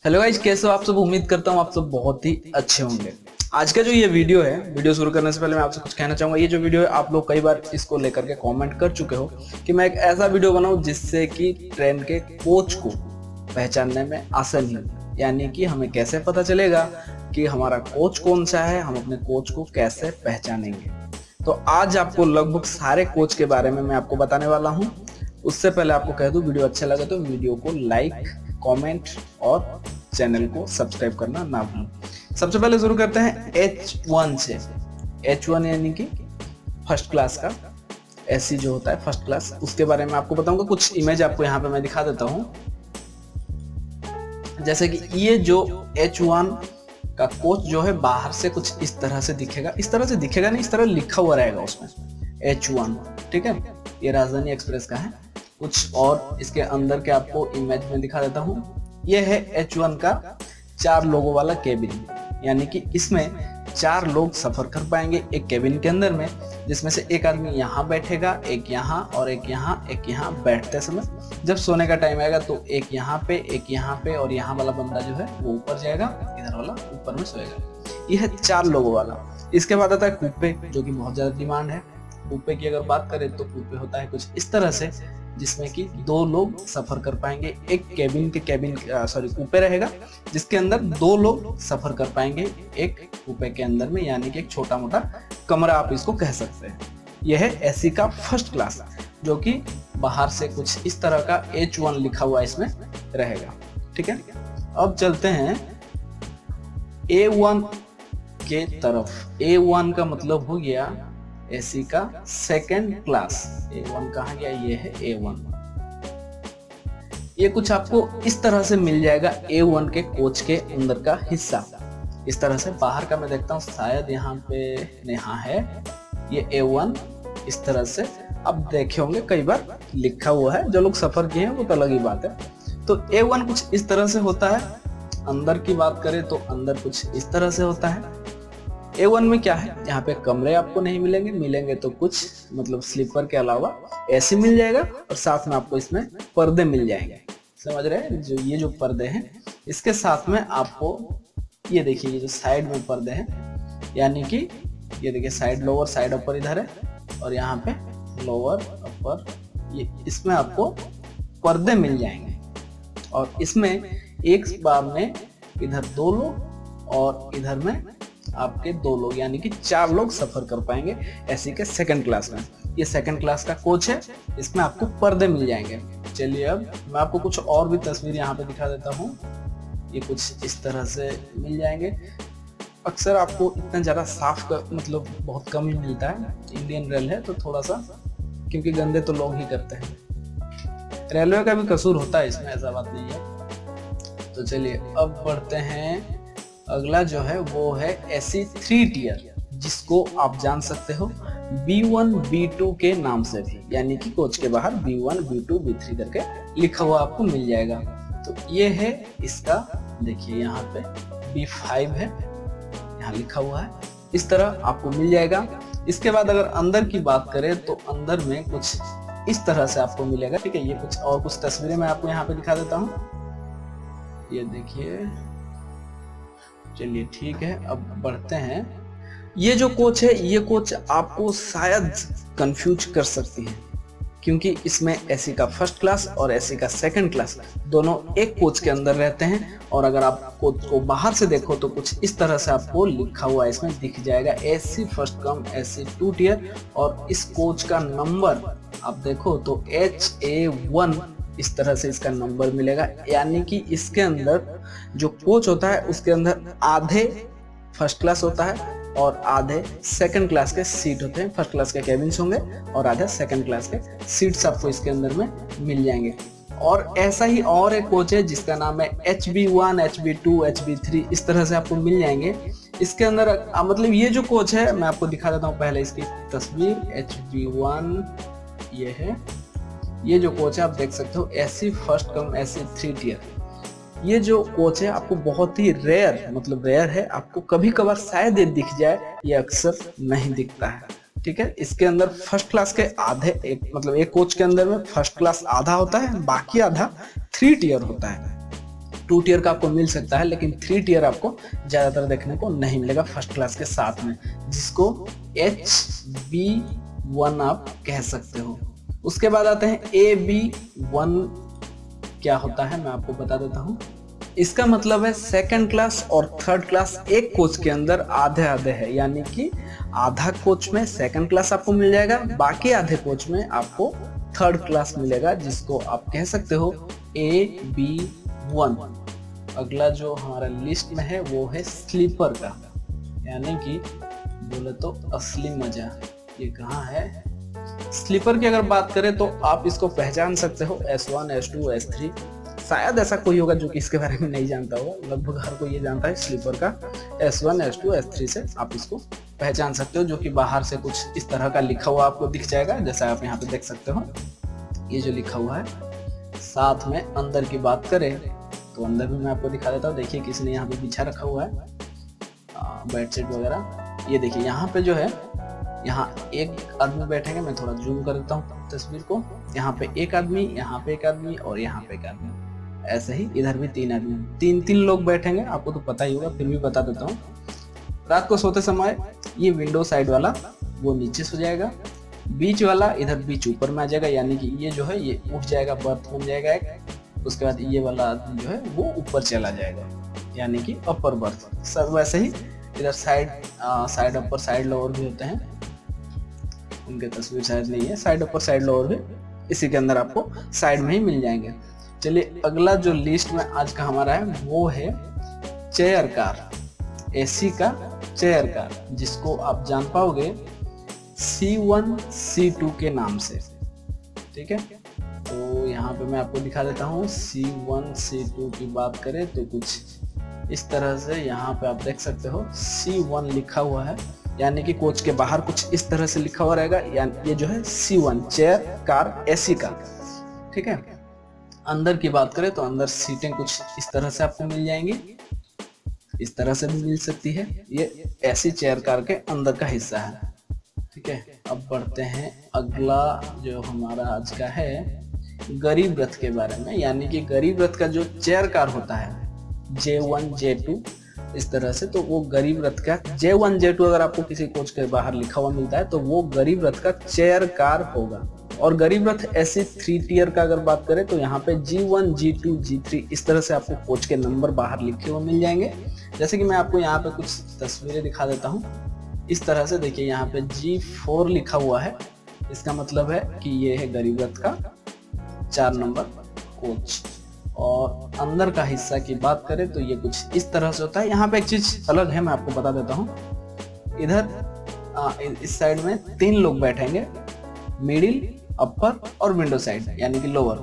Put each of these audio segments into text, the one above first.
Hello guys, कैसे हो आप सब। उम्मीद करता हूँ आप सब बहुत ही अच्छे होंगे। आज का जो ये वीडियो है, वीडियो शुरू करने से पहले मैं आपसे कुछ कहना चाहूंगा। ये जो वीडियो है आप लोग कई बार इसको लेकर के कमेंट कर चुके हो कि मैं एक ऐसा वीडियो बनाऊं जिससे कि ट्रेन के कोच को पहचानने में आसानी हो, यानी कि हमें कैसे पता चलेगा कि हमारा कोच कौन सा है, हम अपने कोच को कैसे पहचानेंगे। तो आज आपको लगभग सारे कोच के बारे में मैं आपको बताने वाला हूँ। उससे पहले आपको कह दूं, वीडियो अच्छा लगे तो वीडियो को लाइक, कमेंट और चैनल को सब्सक्राइब करना ना भूलें। सबसे पहले शुरू करते हैं H1 से। H1 यानी कि फर्स्ट क्लास का एसी जो होता है फर्स्ट क्लास, उसके बारे में आपको बताऊंगा। कुछ इमेज आपको यहाँ पे मैं दिखा देता हूँ। जैसे कि ये जो H1 का कोच जो है बाहर से कुछ इस तरह से दिखेगा, इस तरह से दिखेगा नहीं, इस तरह लिखा हुआ रहेगा उसमें H1। ठीक है, ये राजधानी एक्सप्रेस का है। कुछ और इसके अंदर के आपको इमेज में दिखा देता हूँ। ये है H1 का 4 लोगों वाला केबिन, यानी कि इसमें 4 लोग सफर कर पाएंगे एक केबिन के अंदर में, जिसमें से एक आदमी यहाँ बैठेगा, एक यहाँ और एक यहाँ बैठते समय। जब सोने का टाइम आएगा तो एक यहाँ पे और यहाँ वाला बंदा जो है वो ऊपर जाएगा, इधर वाला ऊपर में सोएगा। यह है 4 लोगों वाला। इसके बाद आता है कूपे, जो कि बहुत ज्यादा डिमांड है। कूपे की अगर बात करें तो कूपे होता है कुछ इस तरह से, जिसमें कि 2 लोग सफर कर पाएंगे। एक कूपे रहेगा जिसके अंदर 2 लोग सफर कर पाएंगे एक कूपे के अंदर में, यानी कि एक छोटा मोटा कमरा आप इसको कह सकते हैं। यह है एसी का फर्स्ट क्लास, जो कि बाहर से कुछ इस तरह का H1 लिखा हुआ इसमें रहेगा। ठीक है, अब चलते हैं A1 के तरफ। A1 का मतलब हो गया एसी का सेकंड क्लास। A1 कहाँ गया? ये है A1। ये कुछ आपको इस तरह से मिल जाएगा A1 के कोच के अंदर का हिस्सा। इस तरह से बाहर का मैं देखता हूँ, शायद यहाँ पे यहाँ है ये A1। इस तरह से आप देखे होंगे, कई बार लिखा हुआ है। जो लोग सफर किए हैं वो तो अलग ही बात है। तो A1 कुछ इस तरह से होता है। अंदर की बात करें तो अंदर कुछ इस तरह से होता है। A1 में क्या है, यहाँ पे कमरे आपको नहीं मिलेंगे, मिलेंगे तो कुछ मतलब स्लीपर के अलावा एसी मिल जाएगा, और साथ में आपको इसमें पर्दे मिल जाएंगे। समझ रहे हैं? जो ये जो पर्दे हैं, इसके साथ में आपको ये देखिए, ये जो साइड में पर्दे हैं, यानी कि ये देखिए साइड लोअर साइड अपर इधर है, और यहाँ पे लोअर अपर, ये इसमें आपको पर्दे मिल जाएंगे। और इसमें एक बार में इधर 2 लोग और इधर में आपके 2 लोग, यानी कि 4 लोग सफर कर पाएंगे एसी के सेकंड क्लास में। ये सेकंड क्लास का कोच है, इसमें आपको पर्दे मिल जाएंगे। चलिए अब मैं आपको कुछ और भी तस्वीर यहाँ पे दिखा देता हूँ। ये कुछ इस तरह से मिल जाएंगे। अक्सर आपको इतना ज़्यादा साफ का मतलब बहुत कम ही मिलता है। इंडियन रेल है तो थोड़ा सा, क्योंकि गंदे तो लोग ही करते हैं। रेलवे का भी कसूर होता है इसमें, ऐसा बात नहीं है। तो चलिए अब बढ़ते हैं। अगला जो है वो है एसी 3 टियर, जिसको आप जान सकते हो B1 B2 के नाम से भी, यानी कि कोच के बाहर B1 B2 B3 करके लिखा हुआ आपको मिल जाएगा। तो ये है इसका, देखिए यहाँ पे B5 है, यहाँ लिखा हुआ है, इस तरह आपको मिल जाएगा। इसके बाद अगर अंदर की बात करें तो अंदर में कुछ इस तरह से आपको मिलेगा। ठीक है, ये कुछ तस्वीरें मैं आपको यहाँ पे दिखा देता हूँ। ये देखिए, चलिए ठीक है, अब बढ़ते हैं। ये जो कोच है, ये कोच आपको शायद कंफ्यूज कर सकती है, क्योंकि इसमें एसी का फर्स्ट क्लास और एसी का सेकंड क्लास दोनों एक कोच के अंदर रहते हैं। और अगर आप कोच को बाहर से देखो तो कुछ इस तरह से आपको लिखा हुआ इसमें दिख जाएगा, AC first cum AC 2 tier. और इस कोच का नंबर आप देखो तो HA1 इस तरह से इसका नंबर मिलेगा, यानी कि इसके अंदर जो कोच होता है उसके अंदर आधे फर्स्ट क्लास होता है और आधे सेकंड क्लास के सीट होते हैं। फर्स्ट क्लास के केबिन्स होंगे और आधे सेकंड क्लास के सीट्स आपको इसके अंदर में मिल जाएंगे। और ऐसा ही और एक कोच है जिसका नाम है HB1 HB2 HB3, इस तरह से आपको मिल जाएंगे। इसके अंदर मतलब ये जो कोच है, मैं आपको दिखा देता हूँ पहले इसकी तस्वीर। HB1 ये है, ये जो कोच है आप देख सकते हो, AC first cum AC 3 tier. ये जो कोच है आपको बहुत ही रेयर है, आपको कभी कभार शायद ये दिख जाए, ये अक्सर नहीं दिखता है। ठीक है, इसके अंदर फर्स्ट क्लास के आधे एक कोच के अंदर में फर्स्ट क्लास आधा होता है, बाकी आधा 3 टियर होता है। 2 टियर का आपको मिल सकता है, लेकिन 3 टियर आपको ज़्यादातर देखने को नहीं मिलेगा फर्स्ट क्लास के साथ में, जिसको HB1 आप कह सकते हो। उसके बाद आते हैं AB1। क्या होता है मैं आपको बता देता हूँ। इसका मतलब है सेकंड क्लास और थर्ड क्लास एक कोच के अंदर आधे आधे है, यानी कि आधा कोच में सेकंड क्लास आपको मिल जाएगा, बाकी आधे कोच में आपको थर्ड क्लास मिलेगा, जिसको आप कह सकते हो AB1। अगला जो हमारा लिस्ट में है वो है स्लीपर का, यानी कि बोले तो असली मजा। ये कहाँ है? स्लीपर की अगर बात करें तो आप इसको पहचान सकते हो S1, S2, S3। शायद ऐसा कोई होगा जो कि इसके बारे में नहीं जानता होगा, लगभग हर कोई ये जानता है स्लीपर का S1, S2, S3 से आप इसको पहचान सकते हो, जो कि बाहर से कुछ इस तरह का लिखा हुआ आपको दिख जाएगा, जैसा आप यहाँ पे देख सकते हो ये जो लिखा हुआ है। साथ में अंदर की बात करें तो अंदर भी मैं आपको दिखा देता हूँ। देखिए किसने यहाँ पे बिछा रखा हुआ है बेडशीट वगैरह। ये देखिए यहाँ पे जो है, यहाँ एक आदमी बैठेंगे, मैं थोड़ा जूम कर देता हूँ तस्वीर को। यहाँ पे एक आदमी, यहाँ पे एक आदमी और यहाँ पे एक आदमी, ऐसे ही इधर भी 3 आदमी, 3 लोग बैठेंगे। आपको तो पता ही होगा, फिर भी बता देता हूँ। रात को सोते समय ये विंडो साइड वाला वो नीचे सो जाएगा, बीच वाला इधर बीच ऊपर में आ जाएगा, यानी कि ये जो है ये उठ जाएगा, बर्थ बन जाएगा एक। उसके बाद ये वाला आदमी जो है वो ऊपर चला जाएगा, यानी कि अपर बर्थ। सब वैसे ही इधर साइड अपर साइड लोअर भी होते हैं, उनके तस्वीर शायद नहीं है। साइड अपर साइड लोअर भी इसी के अंदर आपको साइड में ही मिल जाएंगे। चलिए अगला जो लिस्ट में आज का हमारा है वो है चेयर कार, AC का चेयर कार, जिसको आप जान पाओगे C1 C2 के नाम से। ठीक है, तो यहाँ पे मैं आपको दिखा देता हूँ। C1 C2 की बात करें तो कुछ इस तरह से यहाँ पे आप देख सकते हो C1 लिखा हुआ है, यानी कि कोच के बाहर कुछ इस तरह से लिखा हुआ रहेगा, यानी ये जो है C1 चेयर कार AC का। ठीक है, अंदर की बात करें तो अंदर सीटें कुछ इस तरह से आपको मिल जाएंगी, इस तरह से भी मिल सकती है। ये ऐसी चेयर कार के अंदर का हिस्सा है। ठीक है, अब बढ़ते हैं अगला जो हमारा आज का है गरीब रथ के बारे में, यानी कि गरीब रथ का जो चेयर कार होता है J1 J2 इस तरह से, तो वो गरीब रथ का J1 J2 अगर आपको किसी कोच के बाहर लिखा हुआ मिलता है तो वो गरीब रथ का चेयर कार होगा। और गरीब रथ ऐसे 3 टियर का अगर बात करें तो यहाँ पे G1 G2 G3 इस तरह से आपको कोच के नंबर बाहर लिखे हुए मिल जाएंगे। जैसे कि मैं आपको यहाँ पे कुछ तस्वीरें दिखा देता हूँ। इस तरह से देखिए यहाँ पे G4 लिखा हुआ है, इसका मतलब है कि ये है गरीब रथ का 4 नंबर कोच। और अंदर का हिस्सा की बात करें तो ये कुछ इस तरह से होता है। यहाँ पे एक चीज अलग है, मैं आपको बता देता हूँ। इधर इस साइड में 3 लोग बैठेंगे, मिडिल, अपर और विंडो साइड यानी कि लोअर,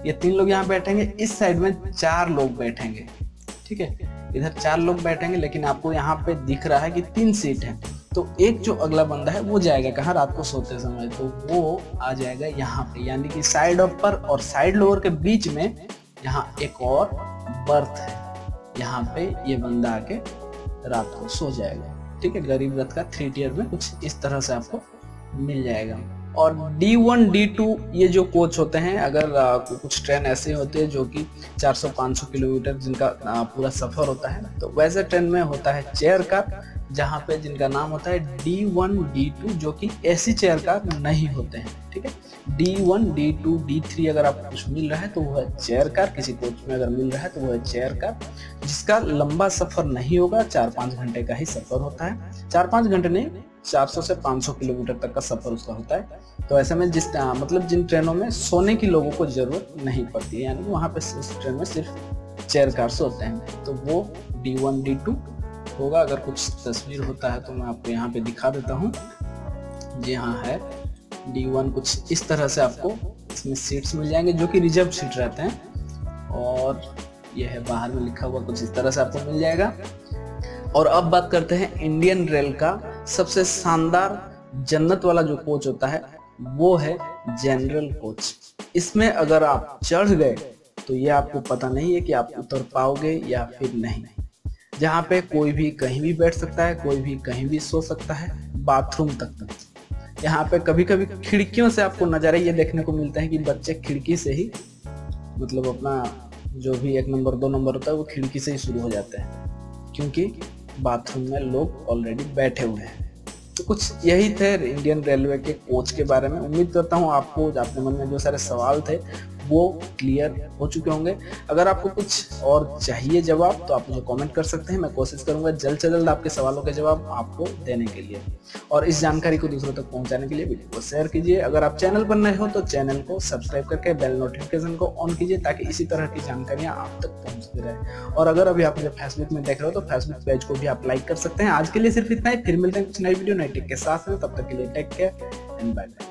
ये 3 लोग यहाँ बैठेंगे। इस साइड में 4 लोग बैठेंगे। ठीक है, इधर 4 लोग बैठेंगे, लेकिन आपको यहाँ पे दिख रहा है कि 3 सीट है, तो एक जो अगला बंदा है वो जाएगा कहाँ? रात को सोते समय, तो वो आ जाएगा यहाँ पे, यानी कि साइड अपर और साइड लोअर के बीच में यहाँ एक और बर्थ है, यहाँ पे ये बंदा आके रात को सो जाएगा। ठीक है, गरीब रथ का 3 टियर में कुछ इस तरह से आपको मिल जाएगा। और D1 D2 ये जो कोच होते हैं, अगर कुछ ट्रेन ऐसे होते हैं जो कि 400-500 किलोमीटर जिनका पूरा सफर होता है, तो वैसे ट्रेन में होता है चेयर कार, जहाँ पे जिनका नाम होता है D1 D2, जो कि ऐसी चेयर कार नहीं होते हैं। ठीक है, D1 D2 D3 अगर आपको कुछ मिल रहा है तो वो है चेयर कार, किसी कोच में अगर मिल रहा है तो वो है चेयर कार, जिसका लंबा सफर नहीं होगा, 4-5 घंटे का ही सफर होता है। 4-5 घंटे नहीं, 400 से 500 किलोमीटर तक का सफर उसका होता है। तो ऐसे में मतलब जिन ट्रेनों में सोने की लोगों को जरूरत नहीं पड़ती है, यानी वहाँ पे उस ट्रेन में सिर्फ चेयर कार से होते हैं, तो वो D1 D2 होगा। अगर कुछ तस्वीर होता है तो मैं आपको यहाँ पे दिखा देता हूँ। जी हाँ, है D1 कुछ इस तरह से आपको इसमें सीट्स मिल जाएंगे जो कि रिजर्व सीट रहते हैं, और यह है बाहर में लिखा हुआ कुछ इस तरह से आपको मिल जाएगा। और अब बात करते हैं इंडियन रेल का सबसे शानदार जन्नत वाला जो कोच होता है, वो है जनरल कोच। इसमें अगर आप चढ़ गए तो ये आपको पता नहीं है कि आप उतर पाओगे या फिर नहीं, जहाँ पे कोई भी कहीं भी बैठ सकता है, कोई भी कहीं भी सो सकता है, बाथरूम तक। यहाँ पे कभी कभी खिड़कियों से आपको नज़ारे ये देखने को मिलते हैं कि बच्चे खिड़की से ही मतलब अपना जो भी 1 नंबर 2 नंबर होता है वो खिड़की से ही शुरू हो जाते हैं, क्योंकि बाथरूम में लोग ऑलरेडी बैठे हुए हैं। तो कुछ यही थे इंडियन रेलवे के कोच के बारे में। उम्मीद करता हूँ आपको आपके मन में जो सारे सवाल थे वो क्लियर हो चुके होंगे। अगर आपको कुछ और चाहिए जवाब तो आप मुझे कमेंट कर सकते हैं, मैं कोशिश करूंगा जल्द से जल्द आपके सवालों के जवाब आपको देने के लिए। और इस जानकारी को दूसरों तक पहुंचाने के लिए वीडियो को शेयर कीजिए। अगर आप चैनल पर नए हो तो चैनल को सब्सक्राइब करके बेल नोटिफिकेशन को ऑन कीजिए, ताकि इसी तरह की जानकारियां आप तक पहुंचती रहे। और अगर अभी आप मुझे फेसबुक में देख रहे हो तो फेसबुक पेज को भी आप लाइक कर सकते हैं। आज के लिए सिर्फ इतना ही, फिर मिलते हैं कुछ नई वीडियो नई टिप के साथ। तब तक के लिए take care and bye bye.